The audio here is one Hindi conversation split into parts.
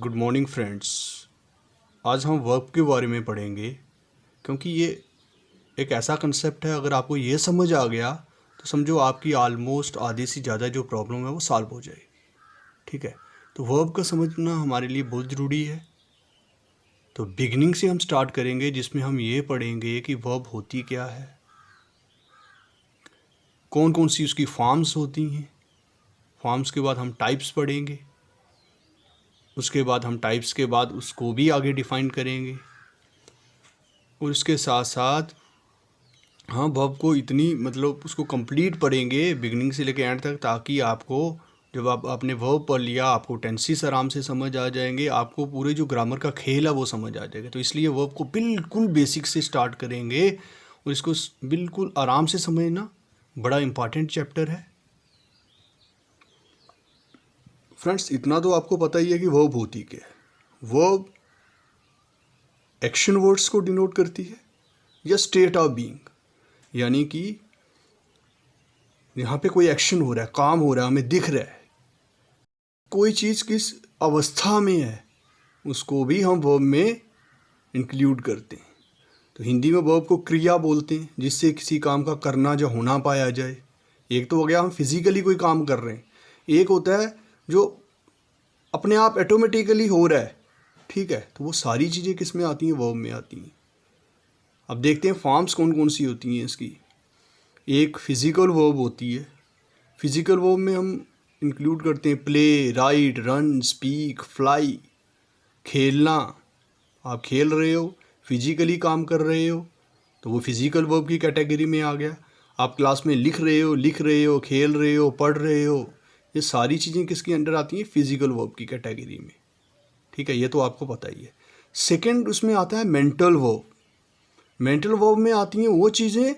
Good morning friends. आज हम वर्ब के बारे में पढ़ेंगे क्योंकि ये एक ऐसा कंसेप्ट है, अगर आपको ये समझ आ गया तो समझो आपकी ऑलमोस्ट आधी से ज़्यादा जो प्रॉब्लम है वो सॉल्व हो जाएगी। ठीक है, तो वर्ब का समझना हमारे लिए बहुत ज़रूरी है। तो बिगिनिंग से हम स्टार्ट करेंगे जिसमें हम ये पढ़ेंगे कि वर्ब होती क्या है, कौन कौन सी उसकी फॉर्म्स होती हैं। फॉर्म्स के बाद हम टाइप्स पढ़ेंगे, उसके बाद हम टाइप्स के बाद उसको भी आगे डिफ़ाइन करेंगे और उसके साथ साथ हाँ वर्ब को इतनी उसको कंप्लीट पढ़ेंगे बिगिनिंग से लेकर एंड तक, ताकि आपको जब आपने वर्ब पढ़ लिया आपको टेंसेस आराम से समझ आ जाएंगे, आपको पूरे जो ग्रामर का खेल है वो समझ आ जाएगा। तो इसलिए वर्ब को बिल्कुल बेसिक से स्टार्ट करेंगे और इसको बिल्कुल आराम से समझना बड़ा इम्पॉर्टेंट चैप्टर है। फ्रेंड्स, इतना तो आपको पता ही है कि वर्ब होती क्या है। वर्ब एक्शन वर्ड्स को डिनोट करती है या स्टेट ऑफ बीइंग, यानी कि यहाँ पे कोई एक्शन हो रहा है, काम हो रहा है, हमें दिख रहा है, कोई चीज़ किस अवस्था में है उसको भी हम वर्ब में इंक्लूड करते हैं। तो हिंदी में वर्ब को क्रिया बोलते हैं, जिससे किसी काम का करना जो होना पाया जाए। एक तो हो गया हम फिजिकली कोई काम कर रहे हैं, एक होता है जो अपने आप ऑटोमेटिकली हो रहा है। ठीक है, तो वो सारी चीज़ें किस में आती हैं? वर्ब में आती हैं। अब देखते हैं फॉर्म्स कौन कौन सी होती हैं इसकी। एक फिज़िकल वर्ब होती है। फिज़िकल वर्ब में हम इंक्लूड करते हैं play, right, run, speak, fly. खेलना, आप खेल रहे हो, फिजिकली काम कर रहे हो, तो वो फिज़िकल वर्ब की कैटेगरी में आ गया। आप क्लास में लिख रहे हो, खेल रहे हो, पढ़ रहे हो, ये सारी चीज़ें किसके अंडर आती हैं? फिज़िकल वर्ब की कैटेगरी में। ठीक है, ये तो आपको पता ही है। सेकंड उसमें आता है मेंटल वर्ब। मेंटल वर्ब में आती हैं वो चीज़ें,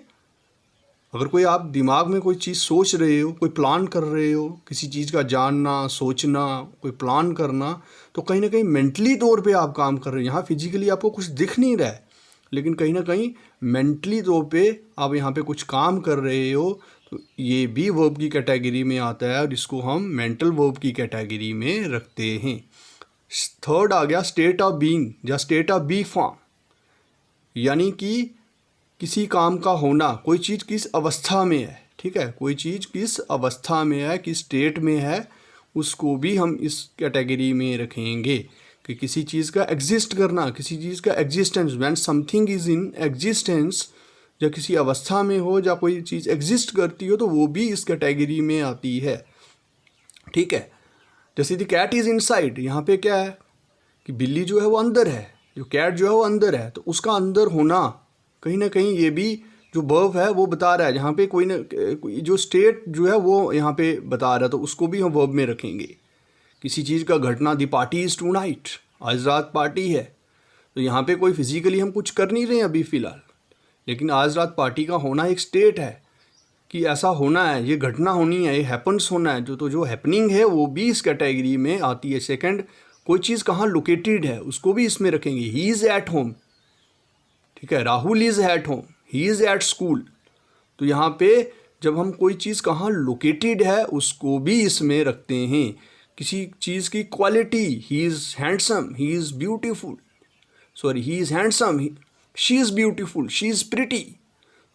अगर कोई आप दिमाग में कोई चीज़ सोच रहे हो, कोई प्लान कर रहे हो, किसी चीज़ का जानना, सोचना, कोई प्लान करना, तो कहीं ना कहीं मेंटली तौर पे आप काम कर रहे हो। यहाँ फिजिकली आपको कुछ दिख नहीं रहा है, लेकिन कहीं ना कहीं मेंटली तौर पे आप यहाँ पे कुछ काम कर रहे हो, तो ये भी वर्ब की कैटेगरी में आता है और इसको हम मेंटल वर्ब की कैटेगरी में रखते हैं। थर्ड आ गया स्टेट ऑफ बीइंग या स्टेट ऑफ बी फॉर्म, यानी कि किसी काम का होना, कोई चीज़ किस अवस्था में है। ठीक है, कोई चीज़ किस अवस्था में है, किस स्टेट में है, उसको भी हम इस कैटेगरी में रखेंगे कि किसी चीज़ का एग्जिस्ट करना, किसी चीज़ का existence, when something is in existence, जब किसी अवस्था में हो या कोई चीज़ एग्जिस्ट करती हो, तो वो भी इस कैटेगरी में आती है। ठीक है, जैसे द कैट इज़ इनसाइड, यहाँ पे क्या है कि बिल्ली जो है वो अंदर है, जो कैट जो है वो अंदर है, तो उसका अंदर होना कहीं ना कहीं ये भी जो वर्ब है वो बता रहा है। जहाँ पे कोई जो स्टेट जो है वो यहाँ पे बता रहा है, तो उसको भी हम वर्ब में रखेंगे। किसी चीज़ का घटना, दी पार्टी इज़ टू नाइट, आज रात पार्टी है, तो यहाँ पे कोई फिजिकली हम कुछ कर नहीं रहे हैं अभी फ़िलहाल, लेकिन आज रात पार्टी का होना एक स्टेट है कि ऐसा होना है, ये घटना होनी है, ये हैपन्स होना है, जो हैपनिंग है वो भी इस कैटेगरी में आती है। सेकंड, कोई चीज़ कहाँ लोकेटेड है उसको भी इसमें रखेंगे। ही इज़ एट होम, ठीक है, Rahul is at home, he is at school, तो यहाँ पे जब हम कोई चीज़ कहाँ लोकेटेड है उसको भी इसमें रखते हैं। किसी चीज़ की quality, he is handsome, he is beautiful, sorry he is handsome, she is beautiful, she is pretty,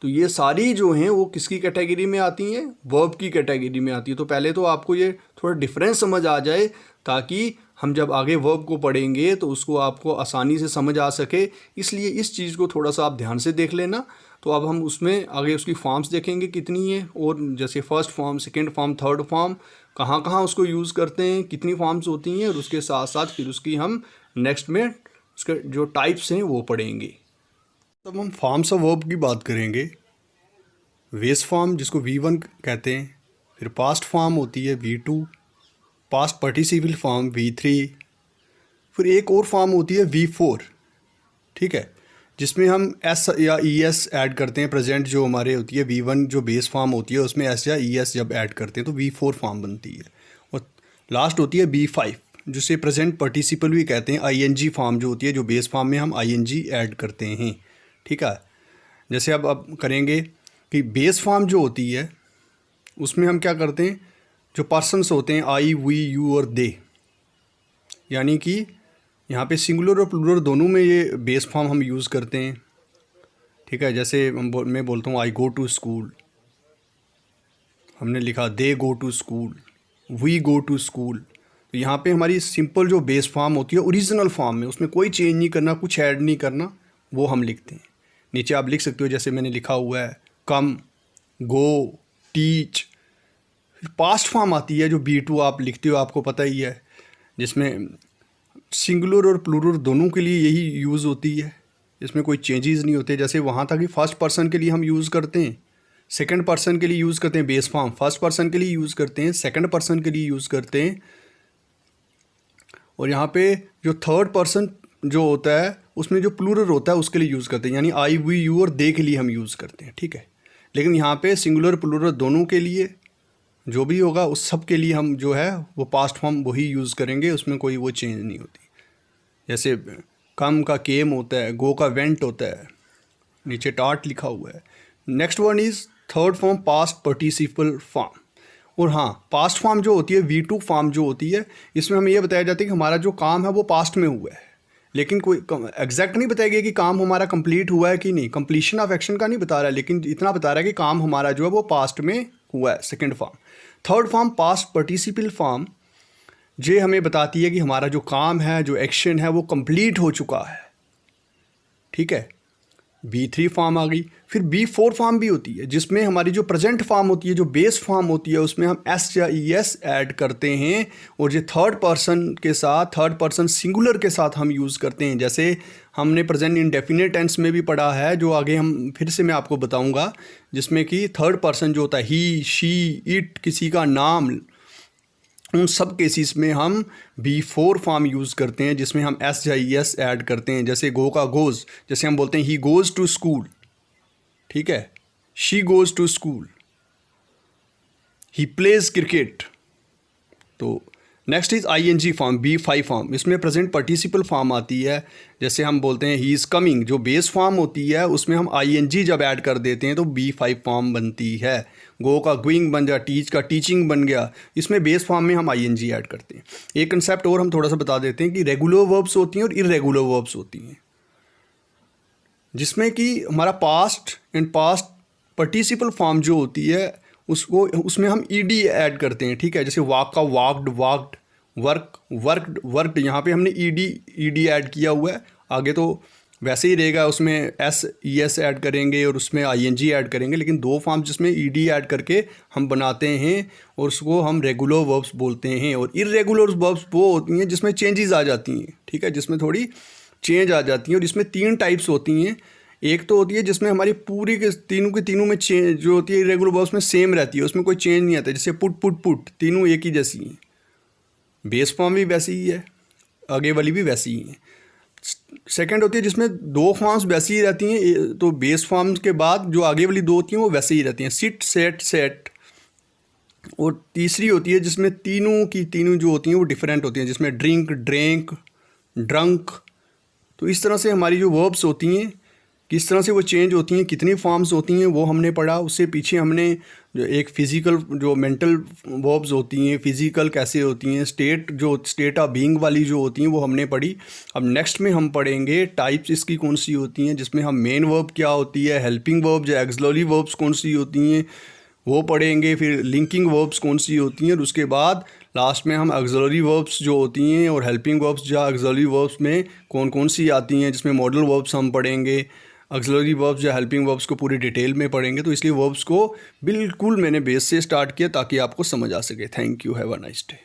तो ये सारी जो हैं वो किसकी कैटेगरी में आती हैं? वर्ब की कैटेगरी में आती है। तो पहले तो आपको ये थोड़ा डिफरेंस समझ आ जाए, ताकि हम जब आगे वर्ब को पढ़ेंगे तो उसको आपको आसानी से समझ आ सके। इसलिए इस चीज़ को थोड़ा सा आप ध्यान से देख लेना। तो अब हम उसमें आगे उसकी फॉर्म्स देखेंगे कितनी है, और जैसे first form, second form, third form, कहाँ कहाँ उसको यूज़ करते हैं, कितनी फॉर्म्स होती हैं, और उसके साथ साथ फिर उसकी हम नेक्स्ट में उसके जो टाइप्स हैं वो पढ़ेंगे। तब हम फॉर्म्स ऑफ वर्ब की बात करेंगे। वेस फॉर्म जिसको V1 कहते हैं, फिर पास्ट फॉर्म होती है V2, past participle form V3, फिर एक और फॉर्म होती है V4। ठीक है, जिसमें हम S या ES ऐड करते हैं। प्रेजेंट जो हमारे होती है V1 जो बेस फॉर्म होती है उसमें S या ES जब ऐड करते हैं तो V4 फॉर्म बनती है। और लास्ट होती है B5 जिसे प्रेजेंट पार्टिसिपल भी कहते हैं। ING फॉर्म जो होती है, जो बेस फॉर्म में हम ING ऐड करते हैं। ठीक है, जैसे अब करेंगे कि बेस फॉर्म जो होती है उसमें हम क्या करते हैं, जो पर्सन्स होते हैं I, we, you और they, यानी कि यहाँ पे सिंगुलर और प्लूरल दोनों में ये बेस फॉर्म हम यूज़ करते हैं, ठीक है। जैसे मैं बोलता हूँ आई गो टू स्कूल, हमने लिखा they go to school, we go to school. तो यहाँ पे हमारी सिंपल जो बेस फॉर्म होती है ओरिजिनल फॉर्म में, उसमें कोई चेंज नहीं करना, कुछ ऐड नहीं करना, वो हम लिखते हैं। नीचे आप लिख सकते हो जैसे मैंने लिखा हुआ है कम, गो, टीच। फिर पास्ट फॉर्म आती है जो B2 आप लिखते हो, आपको पता ही है, जिसमें सिंगुलर और प्लूरल दोनों के लिए यही यूज़ होती है, इसमें कोई चेंजेस नहीं होते। जैसे वहाँ था कि फर्स्ट पर्सन के लिए हम यूज़ करते हैं, सेकंड पर्सन के लिए यूज़ करते हैं बेस फॉर्म, फर्स्ट पर्सन के लिए यूज़ करते हैं, सेकंड पर्सन के लिए यूज़ करते हैं, और यहाँ पे जो थर्ड पर्सन जो होता है उसमें जो प्लूरल होता है उसके लिए यूज़ करते हैं, यानी आई, वी, यू और दे के लिए हम यूज़ करते हैं, ठीक है। लेकिन यहाँ पे सिंगुलर प्लूरल दोनों के लिए जो भी होगा उस सब के लिए हम जो है वो पास्ट फॉर्म वही यूज़ करेंगे, उसमें कोई वो चेंज नहीं होती। जैसे कम का केम होता है, गो का वेंट होता है, नीचे टाट लिखा हुआ है। Next one is third form past participle form. और हाँ, पास्ट फॉर्म जो होती है V2 फॉर्म जो होती है, इसमें हमें यह बताया जाता है कि हमारा जो काम है वो पास्ट में हुआ है, लेकिन कोई एग्जैक्ट नहीं बताएगा कि काम हमारा कंप्लीट हुआ है कि नहीं, कंप्लीशन ऑफ एक्शन का नहीं बता रहा है, लेकिन इतना बता रहा है कि काम हमारा जो है वो पास्ट में हुआ है, second form. Third form past participle form, ये हमें बताती है कि हमारा जो काम है, जो एक्शन है वो कंप्लीट हो चुका है, ठीक है। B3 फॉर्म आ गई। फिर B4 फॉर्म भी होती है, जिसमें हमारी जो प्रेजेंट फॉर्म होती है, जो बेस फॉर्म होती है, उसमें हम S या ES ऐड करते हैं, और जो थर्ड पर्सन के साथ, थर्ड पर्सन सिंगुलर के साथ हम यूज़ करते हैं। जैसे हमने प्रेजेंट इंडेफिनिट टेंस में भी पढ़ा है, जो आगे हम फिर से मैं आपको बताऊंगा, जिसमें कि थर्ड पर्सन जो होता है ही, शी, इट, किसी का नाम, उन सब केसेस में हम B4 फॉर्म यूज़ करते हैं, जिसमें हम S या ES ऐड करते हैं। जैसे गो का गोज़, जैसे हम बोलते हैं ही गोज़ टू स्कूल, ठीक है, she goes to school, he plays cricket. तो next is ING form, B5 form, इसमें प्रेजेंट पार्टिसिपल फॉर्म आती है। जैसे हम बोलते हैं ही इज़ कमिंग, जो बेस फॉर्म होती है उसमें हम ING जब ऐड कर देते हैं तो B5 फॉर्म बनती है। गो का गोइंग बन गया, टीच का टीचिंग बन गया, इसमें बेस फॉर्म में हम ING ऐड करते हैं। एक कंसेप्ट और हम थोड़ा सा बता देते हैं कि रेगुलर वर्ब्स होती हैं और इरेगुलर वर्ब्स होती हैं, जिसमें कि हमारा past and past participle form जो होती है उसमें हम ED ऐड करते हैं, ठीक है। जैसे वॉक का walked, walked, work, worked, worked, यहाँ पे हमने ED ऐड किया हुआ है। आगे तो वैसे ही रहेगा, उसमें SES ऐड करेंगे और उसमें ING ऐड करेंगे, लेकिन दो फॉर्म जिसमें ED ऐड करके हम बनाते हैं और उसको हम रेगुलर वर्ब्स बोलते हैं। और इरेगुलर वर्ब्स वो होती हैं जिसमें चेंजेस आ जाती हैं, ठीक है, जिसमें थोड़ी चेंज आ जाती हैं। और इसमें 3 टाइप्स होती हैं। एक तो होती है जिसमें हमारी पूरी के तीनों में चेंज जो होती है इरेगुलर वर्ब्स में सेम रहती है, उसमें कोई चेंज नहीं आता। जैसे पुट, पुट, पुट, तीनों एक ही जैसी हैं, बेस फॉर्म भी वैसी ही है, आगे वाली भी वैसी ही है। सेकंड होती है जिसमें 2 फॉर्म्स वैसी ही रहती हैं, तो बेस फॉर्म्स के बाद जो आगे वाली 2 होती हैं वो वैसे ही रहती हैं, सिट, सेट, सेट। और तीसरी होती है जिसमें तीनों जो होती हैं वो डिफरेंट होती हैं, जिसमें ड्रिंक, ड्रैंक, ड्रंक। तो इस तरह से हमारी जो वर्ब्स होती हैं किस तरह से वो चेंज होती हैं, कितनी फॉर्म्स होती हैं, वो हमने पढ़ा। उससे पीछे हमने जो एक फ़िज़िकल जो मेंटल वर्ब्स होती हैं, फ़िज़िकल कैसे होती हैं, स्टेट ऑफ बीइंग वाली जो होती हैं वो हमने पढ़ी। अब नेक्स्ट में हम पढ़ेंगे टाइप्स इसकी कौन सी होती हैं, जिसमें हम मेन वर्ब क्या होती है, हेल्पिंग वर्ब्स या एक्सलरी वर्ब्स कौन सी होती हैं वो पढ़ेंगे, फिर लिंकिंग वर्ब्स कौन सी होती हैं, और उसके बाद लास्ट में हम एक्सलरी वर्ब्स जो होती हैं और हेल्पिंग वर्ब्स या एक्सलरी वर्ब्स में कौन कौन सी आती हैं, जिसमें मॉडल वर्ब्स हम पढ़ेंगे, एक्सलरी वर्ब्स या हेल्पिंग वर्ब्स को पूरी डिटेल में पढ़ेंगे। तो इसलिए वर्ब्स को बिल्कुल मैंने बेस से स्टार्ट किया ताकि आपको समझ आ सके। Thank you, have a nice day.